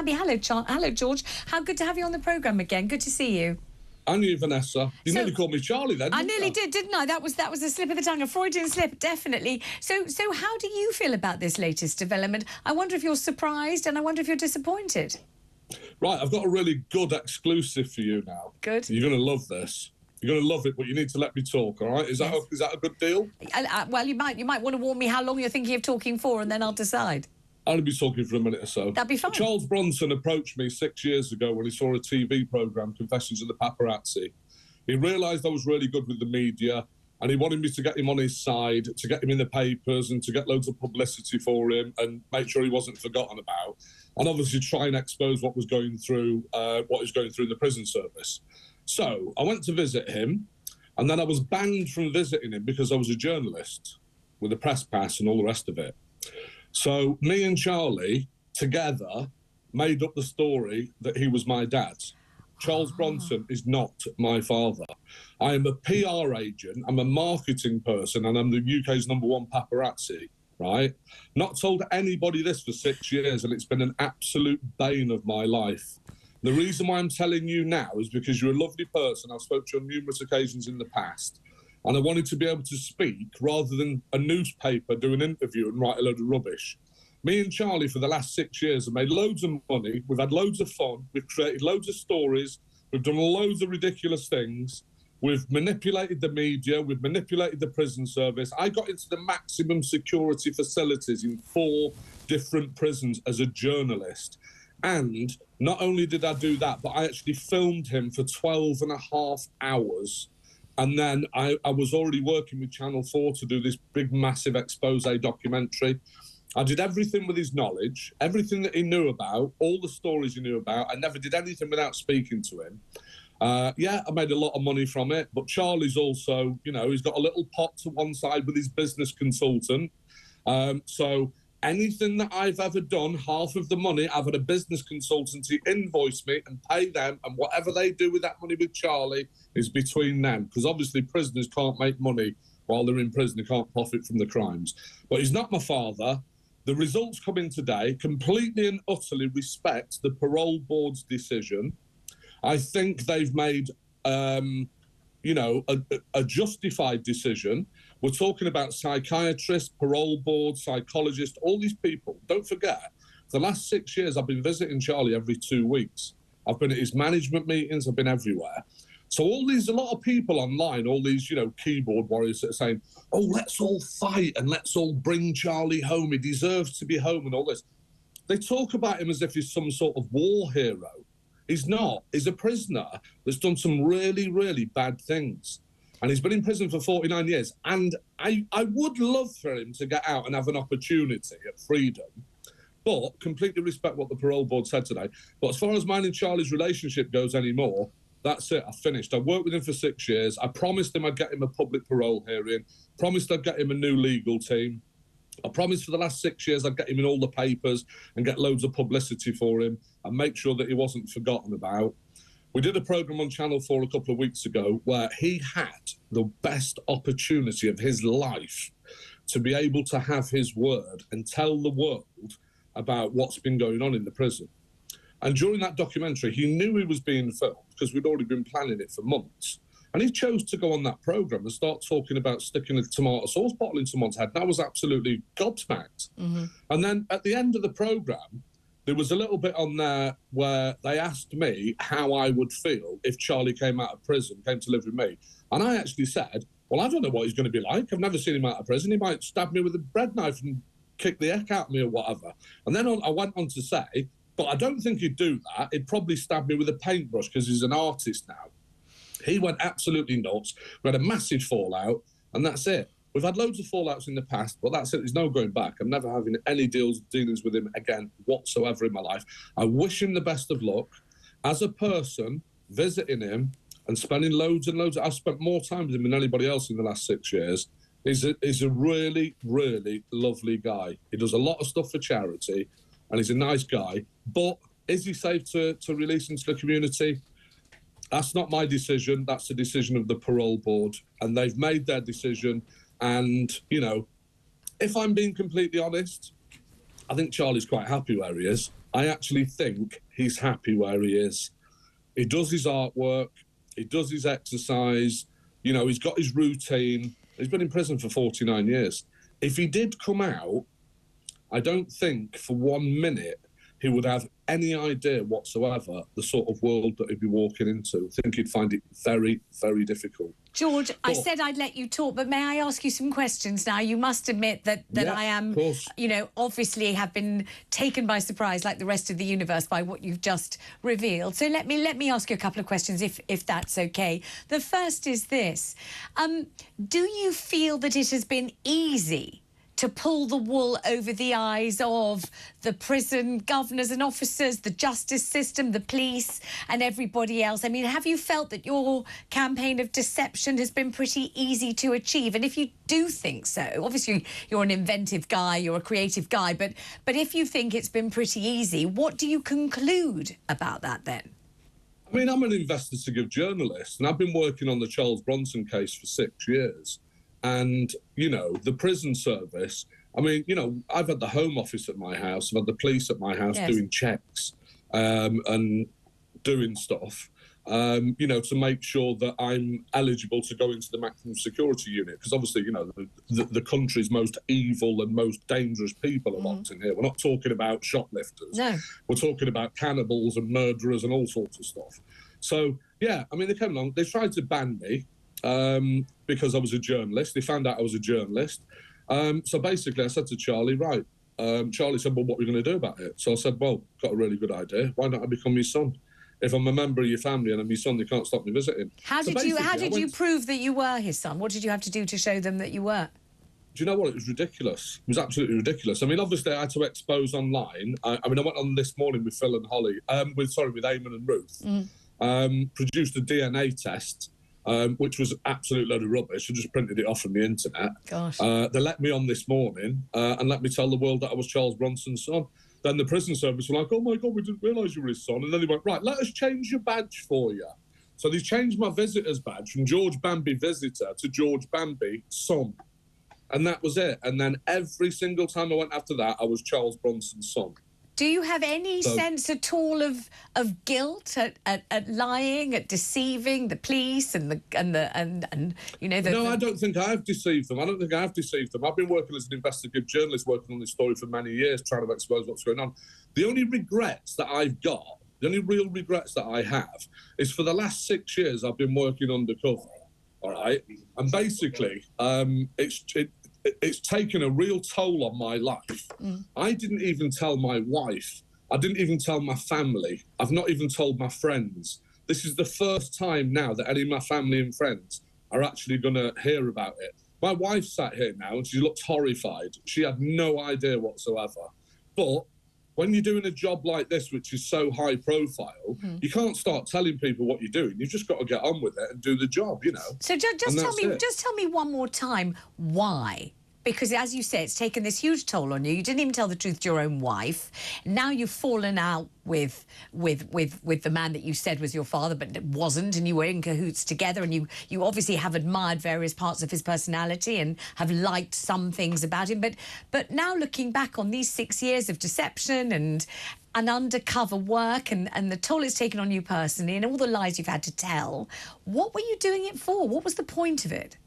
Bamby. Hello, hello, George. How good to have you on the programme again. Good to see you. And you, Vanessa. You nearly called me Charlie then, I nearly did, didn't I? That was a slip of the tongue, a Freudian slip, definitely. So how do you feel about this latest development? I wonder if you're surprised and I wonder if you're disappointed. Right, I've got a really good exclusive for you now. Good. You're going to love this. You're going to love it, but you need to let me talk, all right? Is that a good deal? Well, you might want to warn me how long you're thinking of talking for, and then I'll decide. I'll be talking for a minute or so. That'd be fine. Charles Bronson approached me 6 years ago when he saw a TV programme, Confessions of the Paparazzi. He realised I was really good with the media, and he wanted me to get him on his side, to get him in the papers and to get loads of publicity for him and make sure he wasn't forgotten about, and obviously try and expose what was going through in the prison service. So I went to visit him, and then I was banned from visiting him because I was a journalist with a press pass and all the rest of it. So me and Charlie together made up the story that he was my dad. Charles Bronson is not my father. I am a PR agent, I'm a marketing person, and I'm the UK's #1 paparazzi, right? Not told anybody this for 6 years, and it's been an absolute bane of my life. The reason why I'm telling you now is because you're a lovely person. I've spoken to you on numerous occasions in the past, and I wanted to be able to speak rather than a newspaper do an interview and write a load of rubbish. Me and Charlie, for the last 6 years, have made loads of money. We've had loads of fun. We've created loads of stories. We've done loads of ridiculous things. We've manipulated the media. We've manipulated the prison service. I got into the maximum security facilities in 4 different prisons as a journalist. And not only did I do that, but I actually filmed him for 12 and a half hours. And then I was already working with Channel 4 to do this big, massive expose documentary. I did everything with his knowledge, everything that he knew about, all the stories he knew about. I never did anything without speaking to him. I made a lot of money from it. But Charlie's also, he's got a little pot to one side with his business consultant. So anything that I've ever done, half of the money, I've had a business consultancy invoice me and pay them, and whatever they do with that money with Charlie is between them, because obviously prisoners can't make money while they're in prison. They can't profit from the crimes. But he's not my father. The results come in today, completely and utterly respect the Parole Board's decision. I think they've made, a justified decision. We're talking about psychiatrists, parole board, psychologists, all these people. Don't forget, for the last 6 years, I've been visiting Charlie every 2 weeks. I've been at his management meetings. I've been everywhere. So a lot of people online, all these, keyboard warriors that are saying, oh, let's all fight and let's all bring Charlie home. He deserves to be home and all this. They talk about him as if he's some sort of war hero. He's not. He's a prisoner that's done some really, really bad things. And he's been in prison for 49 years. And I would love for him to get out and have an opportunity at freedom, but completely respect what the Parole Board said today. But as far as mine and Charlie's relationship goes anymore, that's it. I finished. I worked with him for 6 years. I promised him I'd get him a public parole hearing, promised I'd get him a new legal team. I promised for the last 6 years I'd get him in all the papers and get loads of publicity for him and make sure that he wasn't forgotten about. We did a programme on Channel 4 a couple of weeks ago where he had the best opportunity of his life to be able to have his word and tell the world about what's been going on in the prison. And during that documentary, he knew he was being filmed because we'd already been planning it for months. And he chose to go on that programme and start talking about sticking a tomato sauce bottle in someone's head. And I was absolutely gobsmacked. Mm-hmm. And then at the end of the programme, there was a little bit on there where they asked me how I would feel if Charlie came out of prison, came to live with me. And I actually said, well, I don't know what he's going to be like. I've never seen him out of prison. He might stab me with a bread knife and kick the heck out of me or whatever. And then I went on to say, but I don't think he'd do that. He'd probably stab me with a paintbrush because he's an artist now. He went absolutely nuts. We had a massive fallout, and that's it. We've had loads of fallouts in the past, but that's it. There's no going back. I'm never having any dealings with him again whatsoever in my life. I wish him the best of luck. As a person, visiting him and spending loads and loads, I've spent more time with him than anybody else in the last 6 years. He's a really, really lovely guy. He does a lot of stuff for charity, and he's a nice guy. But is he safe to release into the community? That's not my decision. That's the decision of the Parole Board, and they've made their decision. And, if I'm being completely honest, I think Charlie's quite happy where he is. I actually think he's happy where he is. He does his artwork, he does his exercise, you know, he's got his routine. He's been in prison for 49 years. If he did come out, I don't think for 1 minute he would have any idea whatsoever the sort of world that he'd be walking into. I think he'd find it very, very difficult. George, I said I'd let you talk, but may I ask you some questions now? You must admit that I am, you know, obviously have been taken by surprise, like the rest of the universe, by what you've just revealed. So let me ask you a couple of questions, if that's okay. The first is this. Do you feel that it has been easy to pull the wool over the eyes of the prison governors and officers, the justice system, the police and everybody else? I mean, have you felt that your campaign of deception has been pretty easy to achieve? And if you do think so, obviously you're an inventive guy, you're a creative guy, but if you think it's been pretty easy, what do you conclude about that then? I mean, I'm an investigative journalist and I've been working on the Charles Bronson case for 6 years. And, you know, the prison service, I mean, you know, I've had the Home Office at my house, I've had the police at my house doing checks and doing stuff, you know, to make sure that I'm eligible to go into the maximum security unit. Because obviously, you know, the country's most evil and most dangerous people are locked in here. We're not talking about shoplifters. No. We're talking about cannibals and murderers and all sorts of stuff. So, yeah, I mean, they came along, they tried to ban me. Because I was a journalist. They found out I was a journalist. So basically I said to Charlie, right, Charlie said, well, what are we going to do about it? So I said, well, got a really good idea. Why don't I become your son? If I'm a member of your family and I'm your son, they can't stop me visiting. How did you prove that you were his son? What did you have to do to show them that you were? Do you know what? It was ridiculous. It was absolutely ridiculous. I mean, obviously I had to expose online. I mean, I went on this morning with Phil and Holly, with Eamon and Ruth, produced a DNA test, which was an absolute load of rubbish. I just printed it off from the internet. Gosh. They let me on this morning and let me tell the world that I was Charles Bronson's son. Then the prison service were like, oh my God, we didn't realise you were his son. And then they went, right, let us change your badge for you. So they changed my visitor's badge from George Bamby visitor to George Bamby son. And that was it. And then every single time I went after that, I was Charles Bronson's son. Do you have any sense at all of guilt at lying, at deceiving the police and you know? No, I don't think I've deceived them. I've been working as an investigative journalist, working on this story for many years, trying to expose what's going on. The only regrets that I've got, the only real regrets that I have, is for the last 6 years I've been working undercover. All right, and basically, it's taken a real toll on my life. I didn't even tell my wife. I didn't even tell my family. I've not even told my friends. This is the first time now that any of my family and friends are actually going to hear about it. My wife sat here now and she looked horrified. She had no idea whatsoever. But when you're doing a job like this, which is so high profile, you can't start telling people what you're doing. You've just got to get on with it and do the job, you know. So just tell me one more time why. Because, as you say, it's taken this huge toll on you. You didn't even tell the truth to your own wife. Now you've fallen out with the man that you said was your father, but it wasn't, and you were in cahoots together, and you obviously have admired various parts of his personality and have liked some things about him. But now looking back on these 6 years of deception and undercover work and the toll it's taken on you personally and all the lies you've had to tell, what were you doing it for? What was the point of it?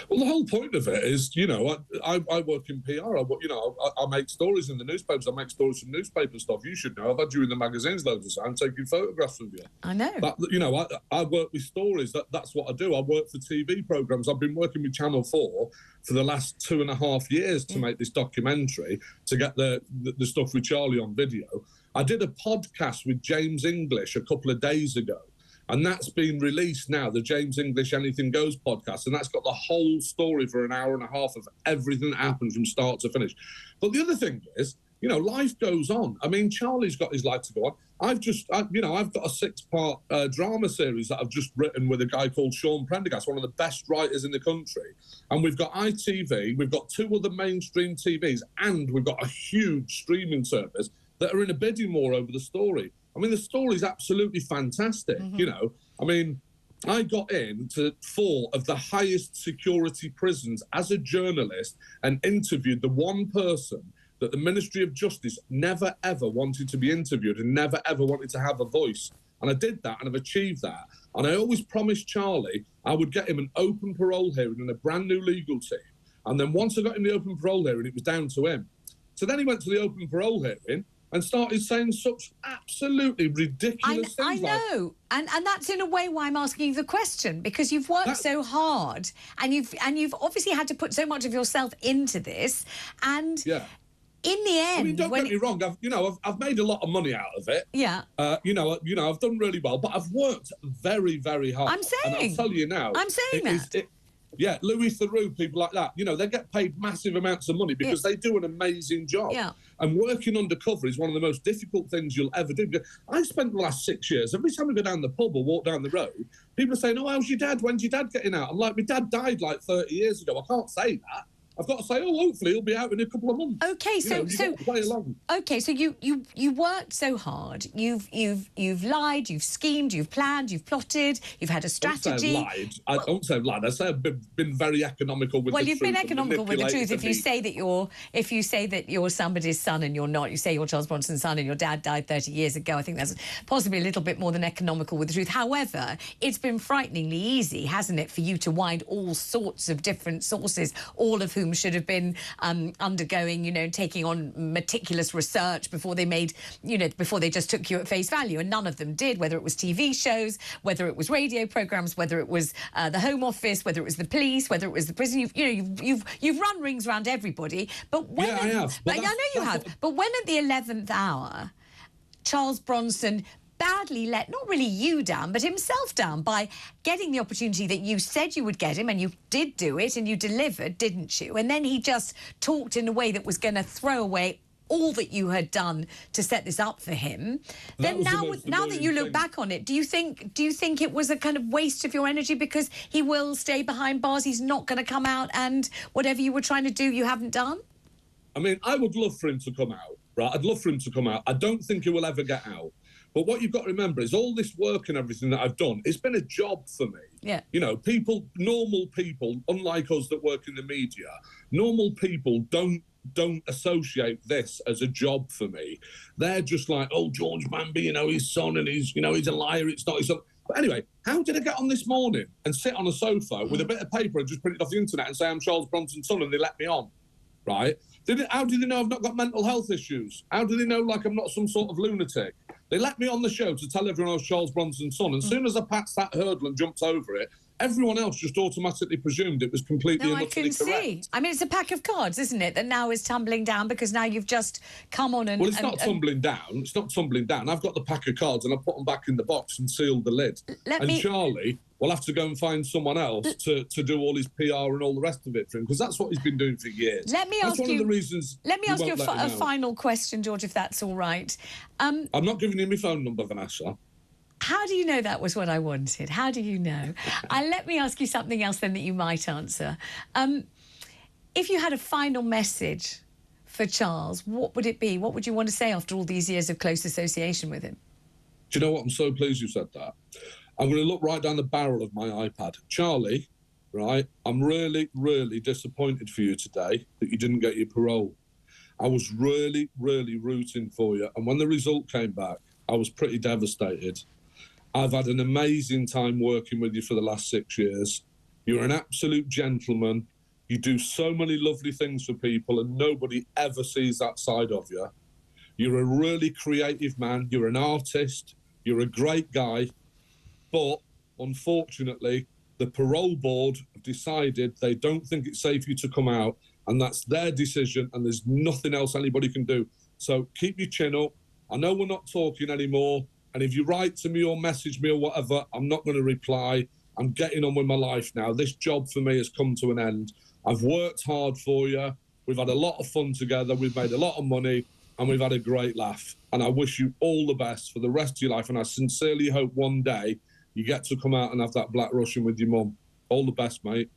Well, the whole point of it is, you know, I work in PR. I make stories in the newspapers. I make stories from newspaper stuff. You should know. I've had you in the magazines loads of times taking photographs of you. I know. But, you know, I work with stories. That's what I do. I work for TV programmes. I've been working with Channel 4 for the last 2.5 years to make this documentary, to get the stuff with Charlie on video. I did a podcast with James English a couple of days ago. And that's been released now, the James English Anything Goes podcast. And that's got the whole story for an hour and a half of everything that happened from start to finish. But the other thing is, you know, life goes on. I mean, Charlie's got his life to go on. I've got a 6-part drama series that I've just written with a guy called Sean Prendergast, one of the best writers in the country. And we've got ITV, we've got 2 other mainstream TVs, and we've got a huge streaming service that are in a bidding war over the story. I mean, the story's absolutely fantastic, you know. I mean, I got into 4 of the highest security prisons as a journalist and interviewed the one person that the Ministry of Justice never, ever wanted to be interviewed and never, ever wanted to have a voice. And I did that, and I've achieved that. And I always promised Charlie I would get him an open parole hearing and a brand new legal team. And then once I got him the open parole hearing, it was down to him. So then he went to the open parole hearing and started saying such absolutely ridiculous things. I know, and that's in a way why I'm asking you the question, because you've worked so hard, and you've obviously had to put so much of yourself into this, and in the end, I mean, don't get me wrong. I've made a lot of money out of it. Yeah. I've done really well, but I've worked very, very hard. I'm saying. And I'll tell you now. I'm saying that. Yeah, Louis Theroux, people like that, they get paid massive amounts of money because they do an amazing job. Yeah. And working undercover is one of the most difficult things you'll ever do. I spent the last 6 years, every time I go down the pub or walk down the road, people are saying, oh, how's your dad? When's your dad getting out? I'm like, my dad died like 30 years ago. I can't say that. I've got to say, oh, hopefully he'll be out in a couple of months. Okay, so you worked so hard. You've lied, you've schemed, you've planned, you've plotted, you've had a strategy. I don't say I've lied. I say I've been very economical with the truth. Well, you've been economical with the truth. If you say that you're somebody's son and you're not, you say you're Charles Bronson's son and your dad died 30 years ago. I think that's possibly a little bit more than economical with the truth. However, it's been frighteningly easy, hasn't it, for you to wind all sorts of different sources, all of whom should have been undergoing, taking on meticulous research before they made, before they just took you at face value. And none of them did, whether it was TV shows, whether it was radio programmes, whether it was the Home Office, whether it was the police, whether it was the prison. You've run rings around everybody. But when I have. I know you have. But when at the 11th hour, Charles Bronson badly let, not really you down, but himself down by getting the opportunity that you said you would get him, and you did do it, and you delivered, didn't you? And then he just talked in a way that was going to throw away all that you had done to set this up for him. Then now that you look back on it, do you think it was a kind of waste of your energy because he will stay behind bars? He's not going to come out, and whatever you were trying to do, you haven't done? I mean, I would love for him to come out, right? I'd love for him to come out. I don't think he will ever get out. But what you've got to remember is all this work and everything that I've done, it's been a job for me. Yeah. Normal people, unlike us that work in the media, normal people don't associate this as a job for me. They're just like, oh, George Bamby, his son, and he's a liar, it's not his son. But anyway, how did I get on this morning and sit on a sofa with a bit of paper and just print it off the internet and say I'm Charles Bronson's son and they let me on, right? How do they know I've not got mental health issues? How do they know I'm not some sort of lunatic? They let me on the show to tell everyone I was Charles Bronson's son. And as soon as I passed that hurdle and jumped over it, everyone else just automatically presumed it was completely and utterly correct. I can see. I mean, it's a pack of cards, isn't it, that now is tumbling down because now you've just come on and... Well, it's not tumbling down. It's not tumbling down. I've got the pack of cards and I put them back in the box and sealed the lid. Charlie will have to go and find someone else to do all his PR and all the rest of it for him, because that's what he's been doing for years. Let me ask you a final question, George, if that's all right. I'm not giving you my phone number, Vanessa. How do you know that was what I wanted? How do you know? Let me ask you something else then that you might answer. If you had a final message for Charles, what would it be? What would you want to say after all these years of close association with him? Do you know what? I'm so pleased you said that. I'm going to look right down the barrel of my iPad. Charlie, right, I'm really, really disappointed for you today that you didn't get your parole. I was really, really rooting for you. And when the result came back, I was pretty devastated. I've had an amazing time working with you for the last 6 years. You're an absolute gentleman. You do so many lovely things for people and nobody ever sees that side of you. You're a really creative man. You're an artist. You're a great guy. But unfortunately, the Parole Board have decided they don't think it's safe for you to come out, and that's their decision, and there's nothing else anybody can do. So keep your chin up. I know we're not talking anymore, and if you write to me or message me or whatever, I'm not going to reply. I'm getting on with my life now. This job for me has come to an end. I've worked hard for you. We've had a lot of fun together. We've made a lot of money, and we've had a great laugh. And I wish you all the best for the rest of your life, and I sincerely hope one day you get to come out and have that Black Russian with your mum. All the best, mate.